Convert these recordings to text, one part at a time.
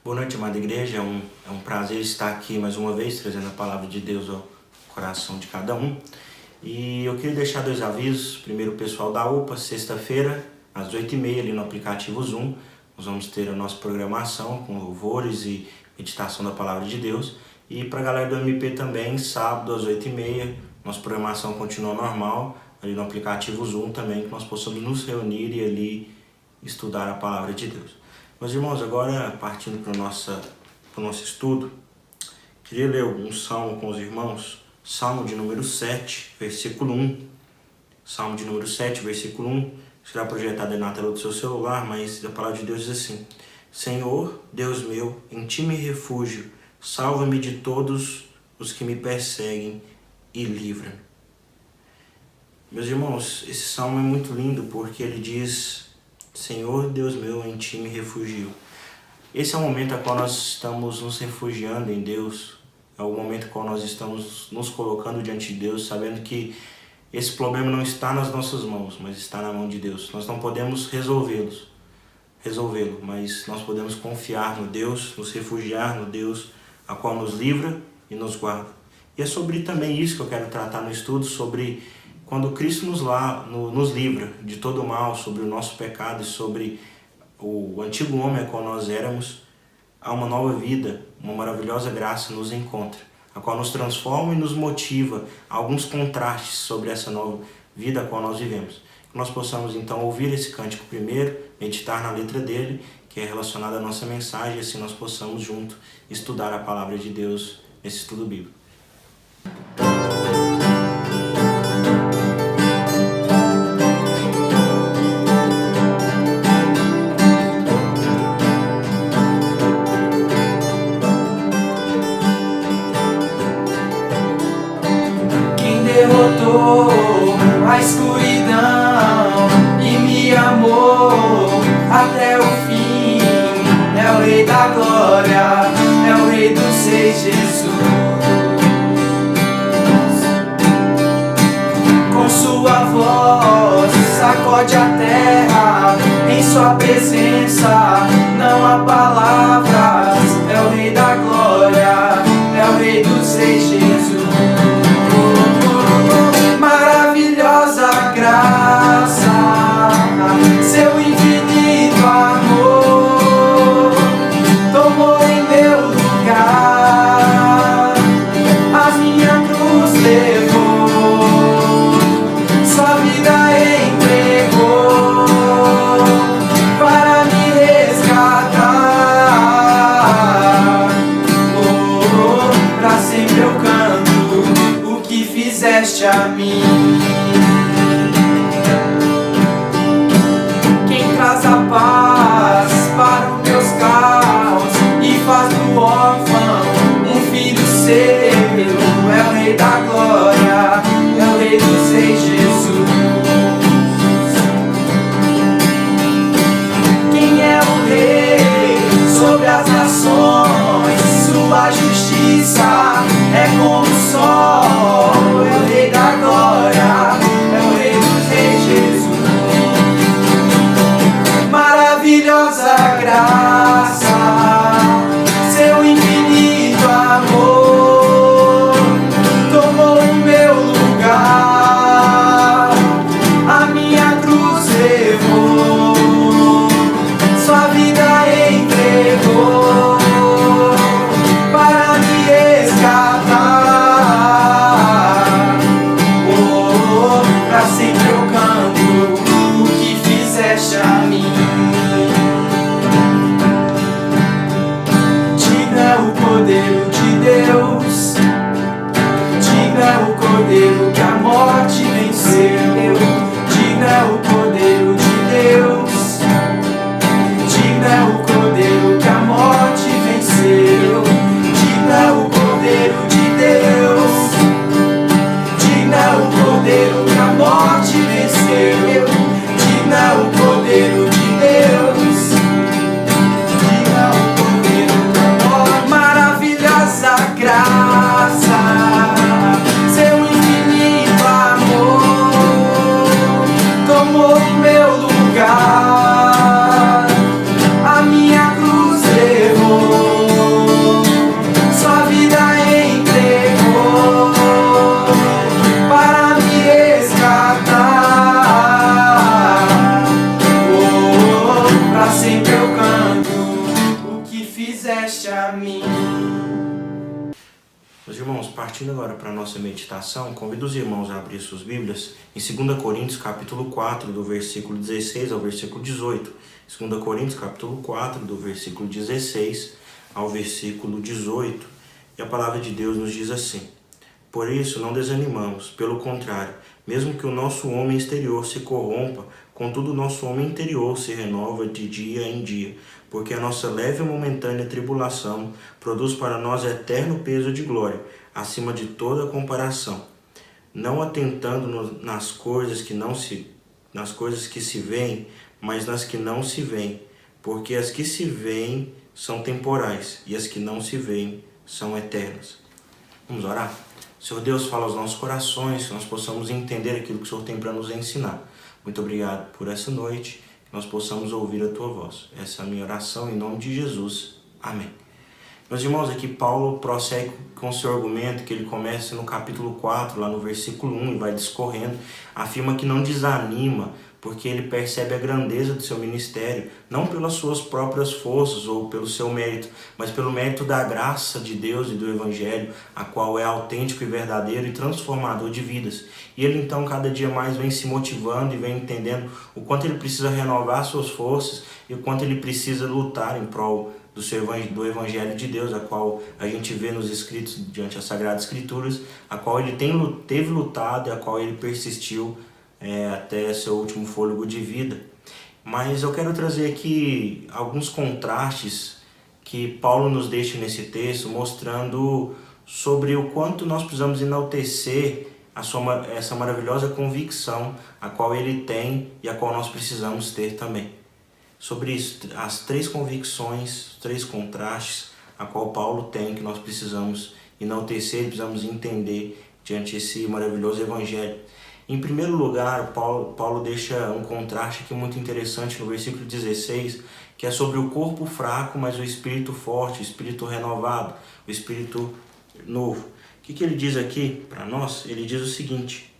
Boa noite, amada igreja. É um prazer estar aqui mais uma vez, trazendo a palavra de Deus ao coração de cada um. E eu queria deixar 2 avisos. Primeiro, o pessoal da UPA, sexta-feira, às 8h30, ali no aplicativo Zoom. Nós vamos ter a nossa programação com louvores e meditação da palavra de Deus. E para a galera do MP também, sábado, às 8h30, nossa programação continua normal, ali no aplicativo Zoom também, que nós possamos nos reunir e ali estudar a palavra de Deus. Meus irmãos, agora partindo para o nosso estudo, queria ler um salmo com os irmãos, Salmo de número 7, versículo 1. Salmo de número 7, versículo 1, será projetado aí na tela do seu celular, mas a palavra de Deus diz assim: Senhor, Deus meu, em ti me refúgio, salva-me de todos os que me perseguem e livra-me. Meus irmãos, esse salmo é muito lindo porque ele diz: Senhor, Deus meu, em ti me refugio. Esse é o momento a qual nós estamos nos refugiando em Deus. É o momento a qual nós estamos nos colocando diante de Deus, sabendo que esse problema não está nas nossas mãos, mas está na mão de Deus. Nós não podemos resolvê-lo, mas nós podemos confiar no Deus, nos refugiar no Deus, a qual nos livra e nos guarda. E é sobre também isso que eu quero tratar no estudo, sobre quando Cristo nos livra de todo o mal, sobre o nosso pecado e sobre o antigo homem a qual nós éramos, há uma nova vida, uma maravilhosa graça nos encontra, a qual nos transforma e nos motiva a alguns contrastes sobre essa nova vida a qual nós vivemos. Que nós possamos então ouvir esse cântico primeiro, meditar na letra dele, que é relacionada à nossa mensagem, e assim nós possamos junto estudar a palavra de Deus nesse estudo bíblico. Derrotou a escuridão e me amou até o fim. É o Rei da Glória, é o Rei dos Reis, Jesus. Com sua voz sacode a terra, em sua presença não há palavras. É o Rei da Glória, é o Rei dos Reis, Jesus. Maravilhosa graça, seu infinito amor tomou em meu lugar, a minha cruz levou, sua vida entregou para me resgatar. Pra sempre eu canto o que fizeste a mim. Quem traz a paz para os meus caos e faz do órfão um filho seu, é o Rei da Glória, é o Rei dos Reis, Jesus. Quem é o Rei sobre as nações? Sua justiça é como o sol, é o Rei da Glória, é o Rei dos Reis, Jesus. Maravilhosa graça, seu infinito amor tomou o meu lugar, a minha cruz levou, sua vida entregou para me resgatar. Pra sempre eu canto o que fizeste a mim. Digno é o Cordeiro de Deus, digno é o Cordeiro que a morte venceu, digno é o Cordeiro de Deus, digno é o Cordeiro que a morte venceu, digno é o Cordeiro de Deus, digno é o Cordeiro que a morte venceu, digno é o Cordeiro de Deus, digno é o Cordeiro que a morte. Maravilhosa graça, seu infinito amor tomou o meu lugar, a minha cruz levou, para a nossa meditação, convido os irmãos a abrir suas Bíblias em 2 Coríntios capítulo 4, do versículo 16 ao versículo 18. 2 Coríntios capítulo 4, do versículo 16 ao versículo 18. E a palavra de Deus nos diz assim: Por isso não desanimamos, pelo contrário, mesmo que o nosso homem exterior se corrompa, contudo o nosso homem interior se renova de dia em dia, porque a nossa leve e momentânea tribulação produz para nós eterno peso de glória, acima de toda comparação, não atentando nas coisas que se veem, mas nas que não se veem, porque as que se veem são temporais e as que não se veem são eternas. Vamos orar? Senhor Deus, fala aos nossos corações, que nós possamos entender aquilo que o Senhor tem para nos ensinar. Muito obrigado por essa noite, que nós possamos ouvir a Tua voz. Essa é a minha oração em nome de Jesus. Amém. Meus irmãos, aqui Paulo prossegue com seu argumento, que ele começa no capítulo 4, lá no versículo 1, e vai discorrendo, afirma que não desanima, porque ele percebe a grandeza do seu ministério, não pelas suas próprias forças ou pelo seu mérito, mas pelo mérito da graça de Deus e do Evangelho, a qual é autêntico e verdadeiro e transformador de vidas. E ele então cada dia mais vem se motivando e vem entendendo o quanto ele precisa renovar suas forças e o quanto ele precisa lutar em prol do Evangelho de Deus, a qual a gente vê nos escritos diante das Sagradas Escrituras, a qual ele teve lutado e a qual ele persistiu até seu último fôlego de vida. Mas eu quero trazer aqui alguns contrastes que Paulo nos deixa nesse texto, mostrando sobre o quanto nós precisamos enaltecer essa maravilhosa convicção a qual ele tem e a qual nós precisamos ter também. Sobre isso, as três convicções, três contrastes a qual Paulo tem, que nós precisamos enaltecer, precisamos entender diante desse maravilhoso Evangelho. Em primeiro lugar, Paulo deixa um contraste aqui muito interessante no versículo 16, que é sobre o corpo fraco, mas o espírito forte, o espírito renovado, o espírito novo. O que ele diz aqui para nós? Ele diz o seguinte: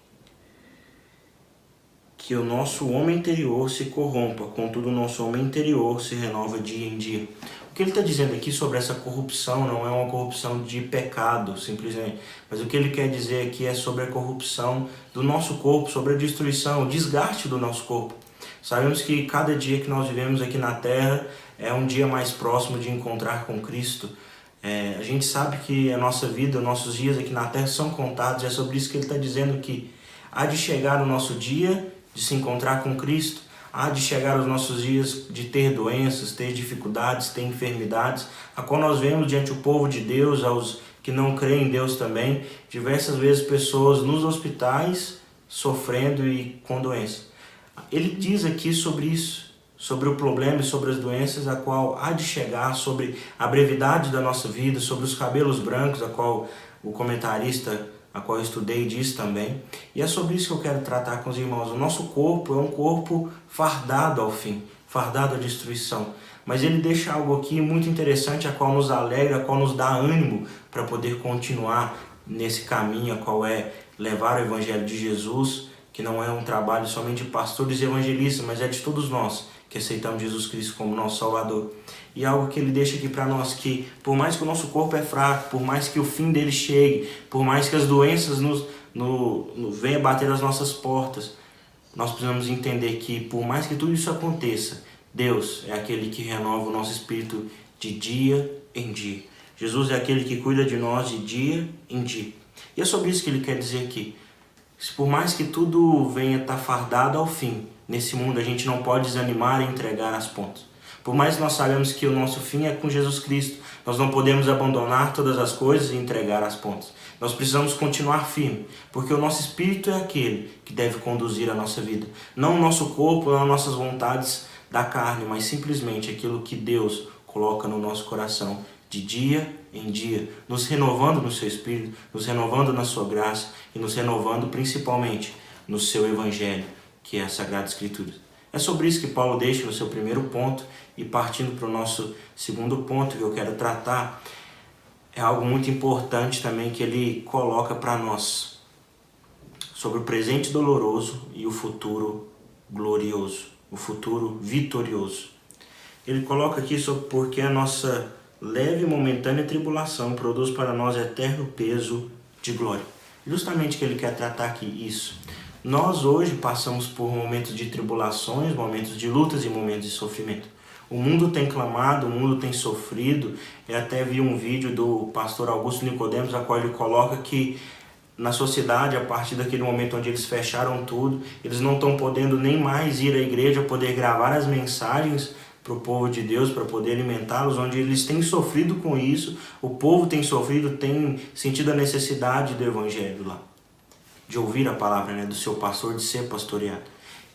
que o nosso homem interior se corrompa, contudo o nosso homem interior se renova dia em dia. O que ele está dizendo aqui sobre essa corrupção não é uma corrupção de pecado, simplesmente, mas o que ele quer dizer aqui é sobre a corrupção do nosso corpo, sobre a destruição, o desgaste do nosso corpo. Sabemos que cada dia que nós vivemos aqui na Terra é um dia mais próximo de encontrar com Cristo. A gente sabe que a nossa vida, os nossos dias aqui na Terra são contados, é sobre isso que ele está dizendo que há de chegar o nosso dia de se encontrar com Cristo, há de chegar os nossos dias de ter doenças, ter dificuldades, ter enfermidades, a qual nós vemos diante do povo de Deus, aos que não creem em Deus também, diversas vezes pessoas nos hospitais sofrendo e com doença. Ele diz aqui sobre isso, sobre o problema e sobre as doenças a qual há de chegar, sobre a brevidade da nossa vida, sobre os cabelos brancos, a qual o comentarista a qual eu estudei diz também. E é sobre isso que eu quero tratar com os irmãos. O nosso corpo é um corpo fardado ao fim, fardado à destruição. Mas ele deixa algo aqui muito interessante, a qual nos alegra, a qual nos dá ânimo para poder continuar nesse caminho, a qual é levar o Evangelho de Jesus, que não é um trabalho somente de pastores e evangelistas, mas é de todos nós que aceitamos Jesus Cristo como nosso Salvador. E algo que ele deixa aqui para nós, que por mais que o nosso corpo é fraco, por mais que o fim dele chegue, por mais que as doenças venham bater as nossas portas, nós precisamos entender que por mais que tudo isso aconteça, Deus é aquele que renova o nosso espírito de dia em dia. Jesus é aquele que cuida de nós de dia em dia. E é sobre isso que ele quer dizer aqui. Por mais que tudo venha estar fardado ao fim, nesse mundo a gente não pode desanimar e entregar as pontas. Por mais que nós sabemos que o nosso fim é com Jesus Cristo, nós não podemos abandonar todas as coisas e entregar as pontas. Nós precisamos continuar firme, porque o nosso espírito é aquele que deve conduzir a nossa vida. Não o nosso corpo, não as nossas vontades da carne, mas simplesmente aquilo que Deus coloca no nosso coração de dia em dia, nos renovando no seu Espírito, nos renovando na sua graça e nos renovando principalmente no seu Evangelho, que é a Sagrada Escritura. É sobre isso que Paulo deixa no seu primeiro ponto, e partindo para o nosso segundo ponto que eu quero tratar, é algo muito importante também que ele coloca para nós, sobre o presente doloroso e o futuro glorioso, o futuro vitorioso. Ele coloca aqui sobre porque a nossa leve e momentânea tribulação produz para nós eterno peso de glória. Justamente que ele quer tratar aqui isso. Nós hoje passamos por momentos de tribulações, momentos de lutas e momentos de sofrimento. O mundo tem clamado, o mundo tem sofrido. Eu até vi um vídeo do pastor Augusto Nicodemos, a qual ele coloca que na sociedade, a partir daquele momento onde eles fecharam tudo, eles não estão podendo nem mais ir à igreja, poder gravar as mensagens para o povo de Deus, para poder alimentá-los, onde eles têm sofrido com isso, o povo tem sofrido, tem sentido a necessidade do evangelho lá, de ouvir a palavra, né, do seu pastor, de ser pastoreado.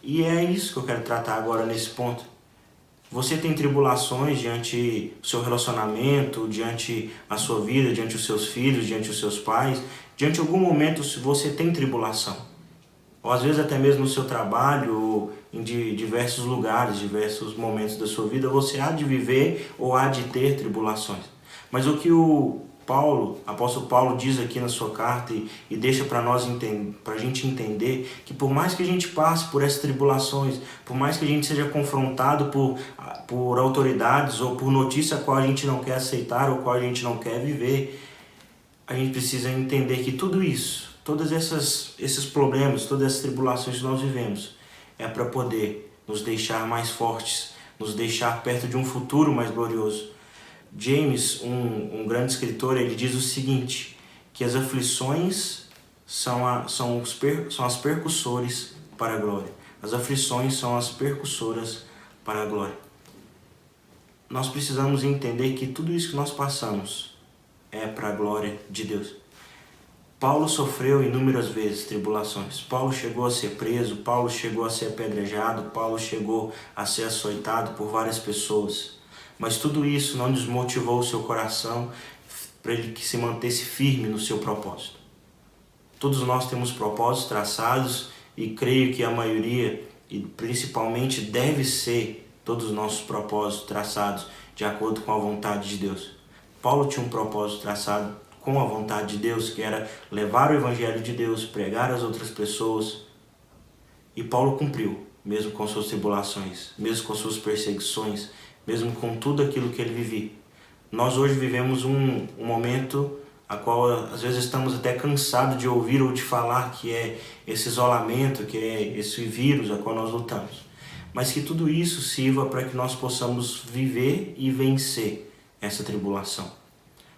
E é isso que eu quero tratar agora nesse ponto. Você tem tribulações diante do seu relacionamento, diante a sua vida, diante os seus filhos, diante os seus pais, diante de algum momento se você tem tribulação. Ou às vezes até mesmo no seu trabalho, ou em diversos lugares, diversos momentos da sua vida, você há de viver ou há de ter tribulações. Mas o que o apóstolo Paulo diz aqui na sua carta e deixa para nós para a gente entender que por mais que a gente passe por essas tribulações, por mais que a gente seja confrontado por autoridades ou por notícia a qual a gente não quer aceitar ou qual a gente não quer viver, a gente precisa entender que tudo isso, todos esses problemas, todas essas tribulações que nós vivemos, é para poder nos deixar mais fortes, nos deixar perto de um futuro mais glorioso. James, um grande escritor, ele diz o seguinte, que as aflições são as percussores para a glória. As aflições são as percussoras para a glória. Nós precisamos entender que tudo isso que nós passamos é para a glória de Deus. Paulo sofreu inúmeras vezes tribulações. Paulo chegou a ser preso, Paulo chegou a ser apedrejado, Paulo chegou a ser açoitado por várias pessoas. Mas tudo isso não desmotivou o seu coração para ele que se mantesse firme no seu propósito. Todos nós temos propósitos traçados e creio que a maioria, e principalmente deve ser todos os nossos propósitos traçados de acordo com a vontade de Deus. Paulo tinha um propósito traçado com a vontade de Deus, que era levar o evangelho de Deus, pregar às outras pessoas. E Paulo cumpriu, mesmo com suas tribulações, mesmo com suas perseguições, mesmo com tudo aquilo que ele vivia. Nós hoje vivemos um momento a qual às vezes estamos até cansados de ouvir ou de falar, que é esse isolamento, que é esse vírus a qual nós lutamos. Mas que tudo isso sirva para que nós possamos viver e vencer essa tribulação.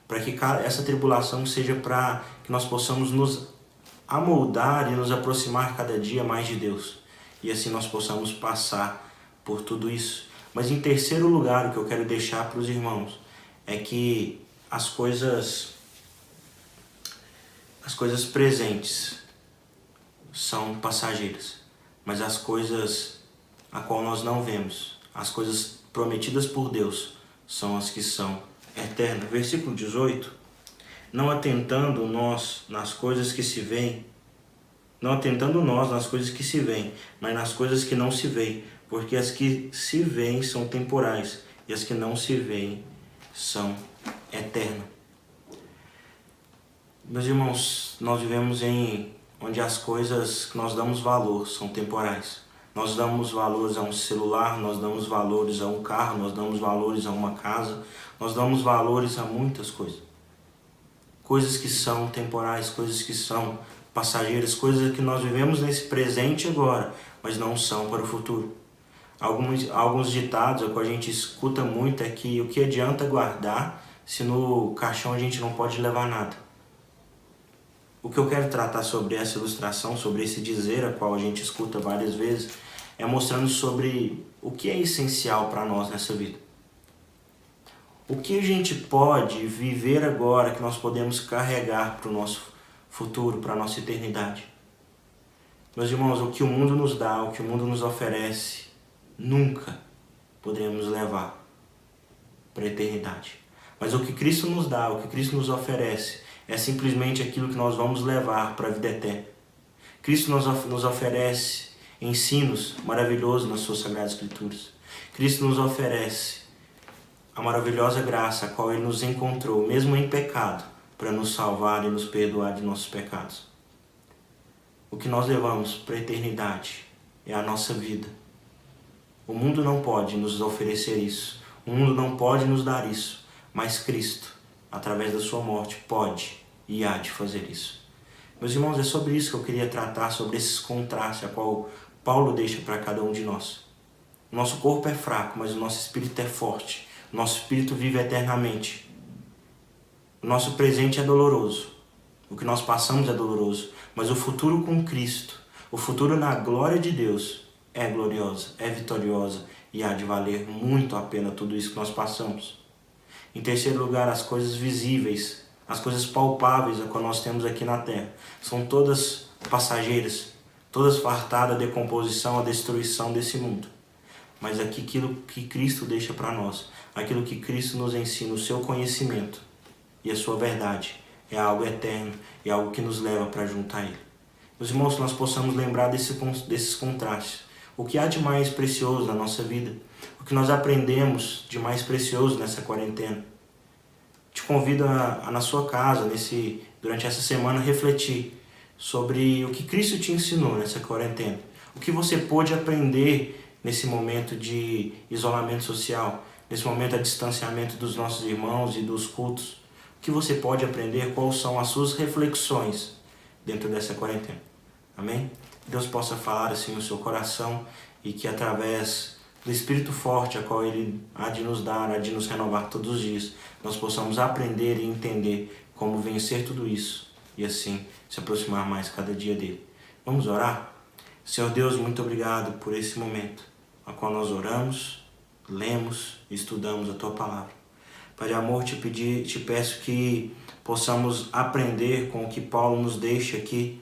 Para que essa tribulação seja para que nós possamos nos amoldar e nos aproximar cada dia mais de Deus. E assim nós possamos passar por tudo isso. Mas em terceiro lugar, o que eu quero deixar para os irmãos é que as coisas presentes são passageiras, mas as coisas a qual nós não vemos, as coisas prometidas por Deus, são as que são eternas. Versículo 18: não atentando nós nas coisas que se veem, mas nas coisas que não se veem, porque as que se veem são temporais e as que não se veem são eternas. Meus irmãos, nós vivemos onde as coisas que nós damos valor são temporais. Nós damos valores a um celular, nós damos valores a um carro, nós damos valores a uma casa, nós damos valores a muitas coisas. Coisas que são temporais, coisas que são passageiras, coisas que nós vivemos nesse presente agora, mas não são para o futuro. Alguns ditados, o que a gente escuta muito é que o que adianta guardar se no caixão a gente não pode levar nada. O que eu quero tratar sobre essa ilustração, sobre esse dizer a qual a gente escuta várias vezes, é mostrando sobre o que é essencial para nós nessa vida. O que a gente pode viver agora que nós podemos carregar para o nosso futuro, para a nossa eternidade. Meus irmãos, o que o mundo nos dá, o que o mundo nos oferece, nunca poderemos levar para a eternidade. Mas o que Cristo nos dá, o que Cristo nos oferece, é simplesmente aquilo que nós vamos levar para a vida eterna. Cristo nos oferece ensinos maravilhosos nas suas Sagradas Escrituras. Cristo nos oferece a maravilhosa graça a qual Ele nos encontrou, mesmo em pecado, para nos salvar e nos perdoar de nossos pecados. O que nós levamos para a eternidade é a nossa vida. O mundo não pode nos oferecer isso. O mundo não pode nos dar isso. Mas Cristo, através da sua morte, pode e há de fazer isso. Meus irmãos, é sobre isso que eu queria tratar, sobre esses contrastes a qual Paulo deixa para cada um de nós. O nosso corpo é fraco, mas o nosso espírito é forte. O nosso espírito vive eternamente. O nosso presente é doloroso. O que nós passamos é doloroso. Mas o futuro com Cristo, o futuro na glória de Deus, é gloriosa, é vitoriosa e há de valer muito a pena tudo isso que nós passamos. Em terceiro lugar, as coisas visíveis, as coisas palpáveis a qual nós temos aqui na terra, são todas passageiras, todas fartadas da decomposição, a destruição desse mundo. Mas aquilo que Cristo deixa para nós, aquilo que Cristo nos ensina, o seu conhecimento e a sua verdade, é algo eterno, é algo que nos leva para junto a Ele. Meus irmãos, que nós possamos lembrar desses contrastes. O que há de mais precioso na nossa vida, o que nós aprendemos de mais precioso nessa quarentena. Te convido a na sua casa, durante essa semana, refletir sobre o que Cristo te ensinou nessa quarentena. O que você pôde aprender nesse momento de isolamento social, nesse momento de distanciamento dos nossos irmãos e dos cultos. O que você pode aprender, quais são as suas reflexões dentro dessa quarentena. Amém? Que Deus possa falar assim no seu coração e que através do Espírito forte, a qual Ele há de nos dar, há de nos renovar todos os dias, nós possamos aprender e entender como vencer tudo isso e assim se aproximar mais cada dia dEle. Vamos orar? Senhor Deus, muito obrigado por esse momento, a qual nós oramos, lemos e estudamos a Tua Palavra. Pai de amor, te peço que possamos aprender com o que Paulo nos deixa aqui,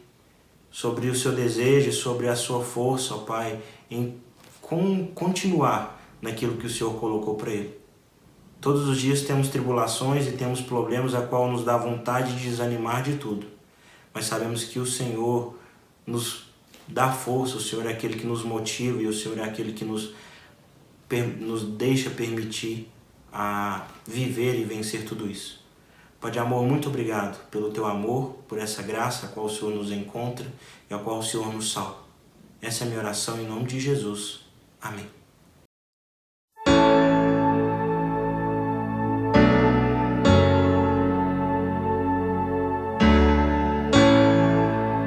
sobre o seu desejo, sobre a sua força, ó Pai, em continuar naquilo que o Senhor colocou para ele. Todos os dias temos tribulações e temos problemas a qual nos dá vontade de desanimar de tudo. Mas sabemos que o Senhor nos dá força, o Senhor é aquele que nos motiva e o Senhor é aquele que nos deixa permitir a viver e vencer tudo isso. Pai de amor, muito obrigado pelo Teu amor, por essa graça a qual o Senhor nos encontra e a qual o Senhor nos salva. Essa é a minha oração em nome de Jesus. Amém.